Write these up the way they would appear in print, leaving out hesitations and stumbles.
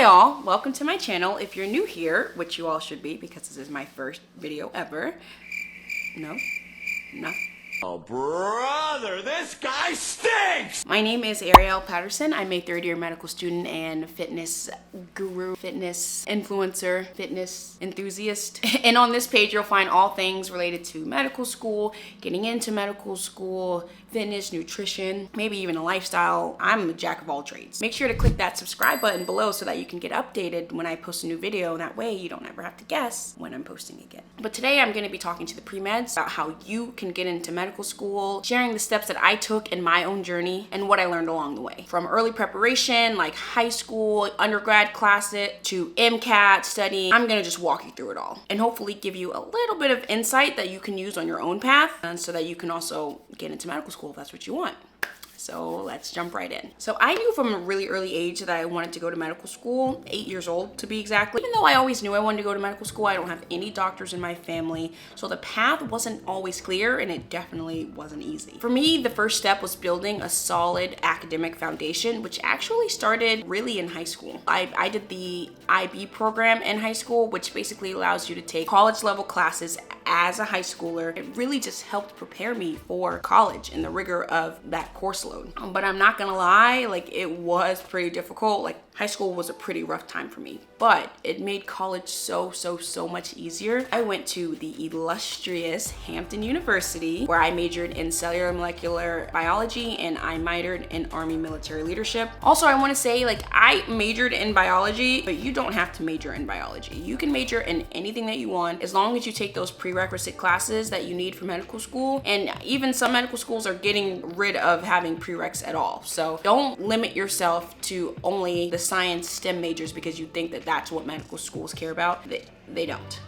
all, welcome to my channel. If you're new here, which you all should be because this is my first video ever. No. Oh, brother, this guy stinks! My name is Ariel Patterson. I'm a third-year medical student and fitness guru, fitness influencer, fitness enthusiast. And on this page, you'll find all things related to medical school, getting into medical school, fitness, nutrition, maybe even a lifestyle. I'm a jack of all trades. Make sure to click that subscribe button below so that you can get updated when I post a new video, and that way you don't ever have to guess when I'm posting again. But today I'm going to be talking to the pre-meds about how you can get into medical school, sharing the steps that I took in my own journey and what I learned along the way. From early preparation, like high school, undergrad classes, to MCAT studying, I'm going to just walk you through it all and hopefully give you a little bit of insight that you can use on your own path, and so that you can also get into medical school if that's what you want. So let's jump right in. So I knew from a really early age that I wanted to go to medical school, 8 years old to be exact. Even though I always knew I wanted to go to medical school, I don't have any doctors in my family. So the path wasn't always clear, and it definitely wasn't easy. For me, the first step was building a solid academic foundation, which actually started really in high school. I did the IB program in high school, which basically allows you to take college level classes as a high schooler. It really just helped prepare me for college and the rigor of that course load. But I'm not gonna lie, like, it was pretty difficult. Like, high school was a pretty rough time for me, but it made college so much easier. I went to the illustrious Hampton University, where I majored in cellular molecular biology and I minored in Army military leadership. Also, I want to say, like, I majored in biology, but you don't have to major in biology. You can major in anything that you want as long as you take those prerequisite classes that you need for medical school. And even some medical schools are getting rid of having prereqs at all. So don't limit yourself to only the science STEM majors because you think that that's what medical schools care about. They don't.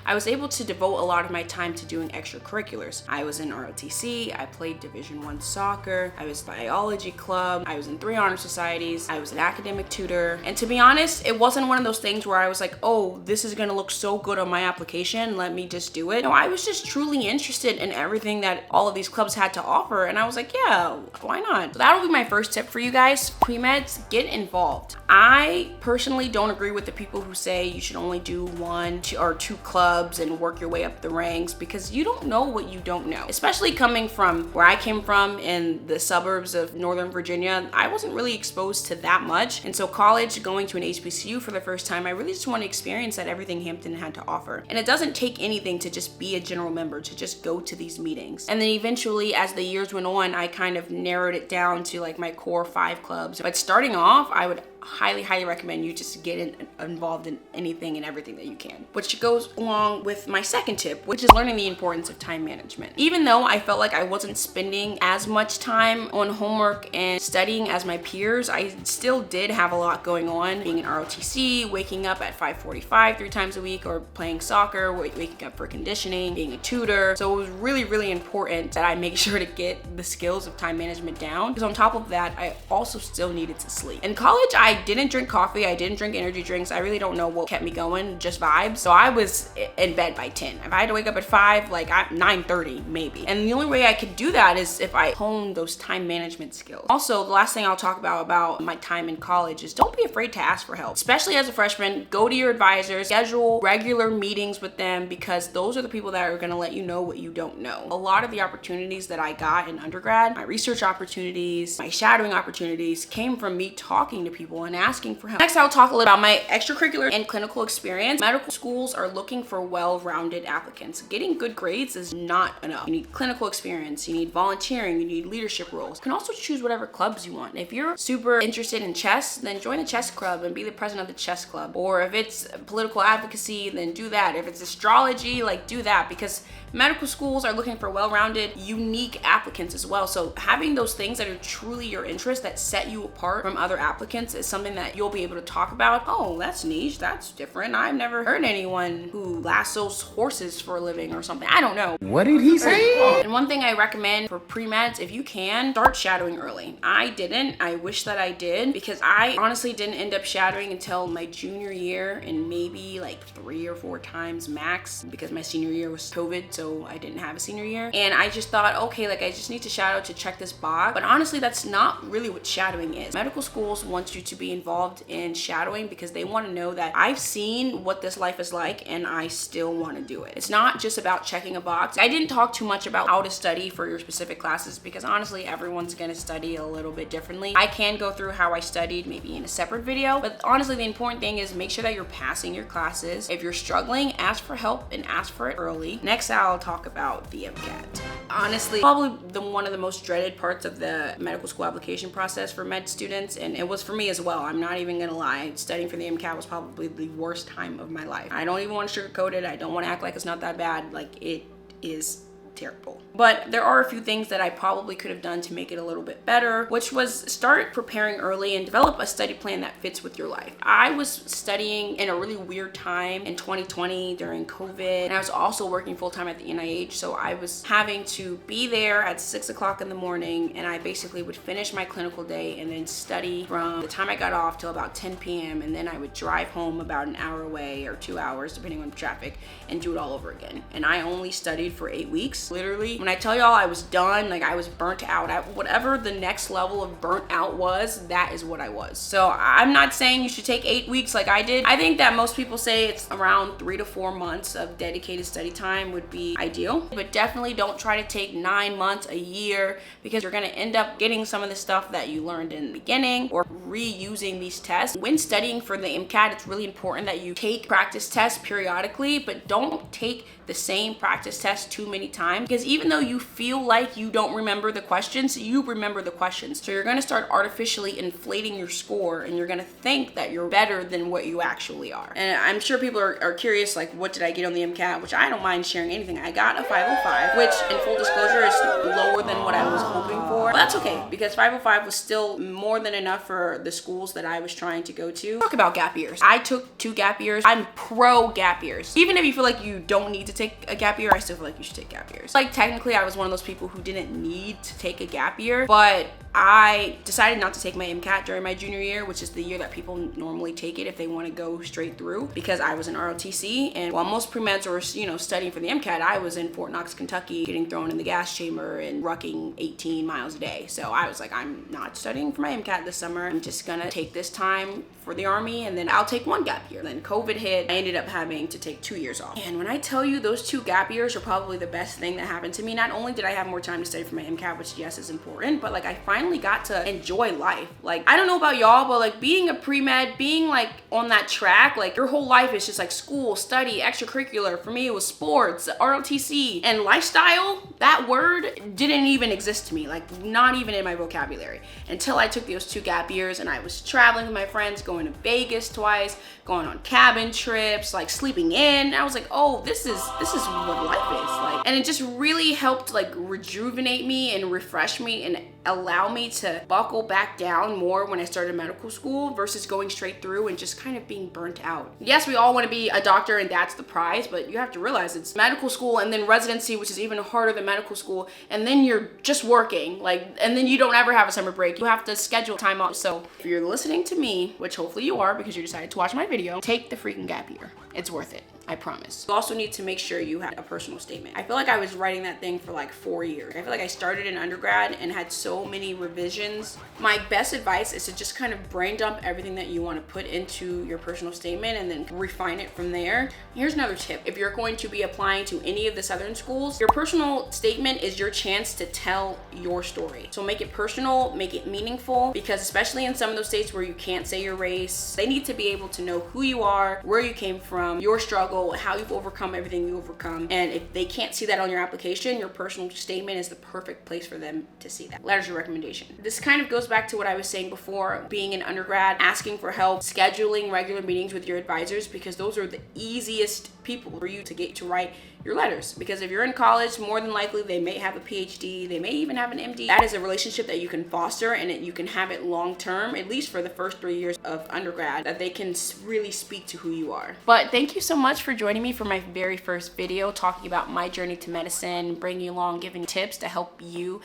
I was able to devote a lot of my time to doing extracurriculars. I was in ROTC, I played Division I soccer, I was biology club, I was in 3 honor societies, I was an academic tutor. And to be honest, it wasn't one of those things where I was like, oh, this is gonna look so good on my application, let me just do it. No, I was just truly interested in everything that all of these clubs had to offer, and I was like, yeah, why not? So that'll be my first tip for you guys. Pre-meds, get involved. I personally don't agree with the people who say you should only do 1 or 2 clubs and work your way up the ranks, because you don't know what you don't know. Especially coming from where I came from in the suburbs of Northern Virginia, I wasn't really exposed to that much. And so college, going to an HBCU for the first time, I really just want to experience that everything Hampton had to offer. And it doesn't take anything to just be a general member, to just go to these meetings. And then eventually, as the years went on, I kind of narrowed it down to like my core 5 clubs. But starting off, I would highly recommend you just get involved in anything and everything that you can, which goes along with my second tip, which is learning the importance of time management. Even though I felt like I wasn't spending as much time on homework and studying as my peers, I still did have a lot going on, being in ROTC, waking up at 5:45 3 times a week, or playing soccer, waking up for conditioning, being a tutor. So it was really important that I make sure to get the skills of time management down, because on top of that, I also still needed to sleep. In college, I didn't drink coffee, I didn't drink energy drinks. I really don't know what kept me going, just vibes. So I was in bed by 10. If I had to wake up at 5, like 9:30 maybe. And the only way I could do that is if I honed those time management skills. Also, the last thing I'll talk about my time in college is don't be afraid to ask for help. Especially as a freshman, go to your advisors, schedule regular meetings with them, because those are the people that are gonna let you know what you don't know. A lot of the opportunities that I got in undergrad, my research opportunities, my shadowing opportunities, came from me talking to people and asking for help. Next, I'll talk a little about my extracurricular and clinical experience. Medical schools are looking for well-rounded applicants. Getting good grades is not enough. You need clinical experience, you need volunteering, you need leadership roles. You can also choose whatever clubs you want. If you're super interested in chess, then join a chess club and be the president of the chess club. Or if it's political advocacy, then do that. If it's astrology, like, do that, because medical schools are looking for well-rounded, unique applicants as well. So having those things that are truly your interest, that set you apart from other applicants, is something that you'll be able to talk about. Oh, that's niche, that's different. I've never heard anyone who lassos horses for a living or something. I don't know. What did he say? And one thing I recommend for pre-meds, if you can, start shadowing early. I didn't. I wish that I did, because I honestly didn't end up shadowing until my junior year, and maybe like 3 or 4 times max, because my senior year was COVID. So so I didn't have a senior year. And I just thought, okay, like I just need to shadow to check this box. But honestly, that's not really what shadowing is. Medical schools want you to be involved in shadowing because they want to know that I've seen what this life is like and I still want to do it. It's not just about checking a box. I didn't talk too much about how to study for your specific classes because honestly, everyone's going to study a little bit differently. I can go through how I studied maybe in a separate video, but honestly, the important thing is make sure that you're passing your classes. If you're struggling, ask for help and ask for it early. Next, I'll talk about the MCAT. Honestly, probably one of the most dreaded parts of the medical school application process for med students, and it was for me as well. I'm not even gonna lie. Studying for the MCAT was probably the worst time of my life. I don't even want to sugarcoat it. I don't want to act like it's not that bad. Like, it is terrible. But there are a few things that I probably could have done to make it a little bit better, which was start preparing early and develop a study plan that fits with your life. I was studying in a really weird time in 2020 during COVID, and I was also working full-time at the NIH, so I was having to be there at 6 o'clock in the morning, and I basically would finish my clinical day and then study from the time I got off till about 10 p.m. and then I would drive home about an hour away or 2 hours depending on traffic and do it all over again. And I only studied for 8 weeks. Literally, when I tell y'all I was done, like I was burnt out, whatever the next level of burnt out was, that is what I was. So I'm not saying you should take 8 weeks like I did. I think that most people say it's around 3 to 4 months of dedicated study time would be ideal, but definitely don't try to take 9 months, a year, because you're gonna end up getting some of the stuff that you learned in the beginning or reusing these tests. When studying for the MCAT, it's really important that you take practice tests periodically, but don't take the same practice test too many times, because even though you feel like you don't remember the questions, you remember the questions. So you're gonna start artificially inflating your score and you're gonna think that you're better than what you actually are. And I'm sure people are curious, like, what did I get on the MCAT? Which I don't mind sharing anything. I got a 505, which in full disclosure is lower than what I was hoping for. But that's okay, because 505 was still more than enough for the schools that I was trying to go to. Talk about gap years. I took 2 gap years. I'm pro gap years. Even if you feel like you don't need to take a gap year, I still feel like you should take gap years. Like, technically I was one of those people who didn't need to take a gap year, but I decided not to take my MCAT during my junior year, which is the year that people normally take it if they want to go straight through, because I was in ROTC, and while most pre-meds were, you know, studying for the MCAT, I was in Fort Knox, Kentucky, getting thrown in the gas chamber and rucking 18 miles a day. So I was like, I'm not studying for my MCAT this summer. I'm just gonna take this time for the Army, and then I'll take 1 gap year. Then COVID hit. I ended up having to take 2 years off. And when I tell you those 2 gap years are probably the best thing that happened to me, not only did I have more time to study for my MCAT, which yes is important, but like I finally got to enjoy life. Like, I don't know about y'all, but like being a pre-med, being like on that track, like your whole life is just like school, study, extracurricular. For me, it was sports, ROTC, and lifestyle. That word didn't even exist to me, like not even in my vocabulary, until I took those 2 gap years and I was traveling with my friends, going to Vegas twice, going on cabin trips, like sleeping in. I was like, oh, this is what life is like. And it just really helped like rejuvenate me and refresh me and allow me to buckle back down more when I started medical school versus going straight through and just kind of being burnt out. Yes, we all want to be a doctor and that's the prize, but you have to realize it's medical school and then residency, which is even harder than medical school, and then you're just working, like, and then you don't ever have a summer break. You have to schedule time off. So if you're listening to me, which hopefully you are because you decided to watch my video, take the freaking gap year. It's worth it. I promise. You also need to make sure you have a personal statement. I feel like I was writing that thing for like 4 years. I feel like I started in undergrad and had so many revisions. My best advice is to just kind of brain dump everything that you want to put into your personal statement and then refine it from there. Here's another tip. If you're going to be applying to any of the Southern schools, your personal statement is your chance to tell your story. So make it personal, make it meaningful, because especially in some of those states where you can't say your race, they need to be able to know who you are, where you came from, your struggle, how you've overcome everything you overcome. And if they can't see that on your application, your personal statement is the perfect place for them to see that. Letters of recommendation. This kind of goes back to what I was saying before, being an undergrad, asking for help, scheduling regular meetings with your advisors, because those are the easiest people for you to get to write your letters. Because if you're in college, more than likely they may have a PhD, they may even have an MD. That is a relationship that you can foster, and you can have it long term, at least for the first 3 years of undergrad, that they can really speak to who you are. But thank you so much for joining me for my very first video talking about my journey to medicine, bringing you along, giving tips to help you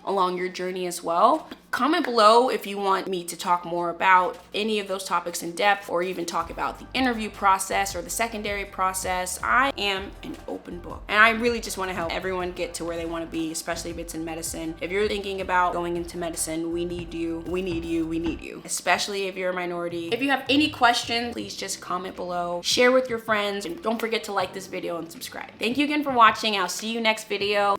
along your journey as well. Comment below if you want me to talk more about any of those topics in depth, or even talk about the interview process or the secondary process. I am an open book, and I really just want to help everyone get to where they want to be, especially if it's in medicine. If you're thinking about going into medicine, we need you, we need you, we need you, especially if you're a minority. If you have any questions, please just comment below, share with your friends, and don't forget to like this video and subscribe. Thank you again for watching. I'll see you next video.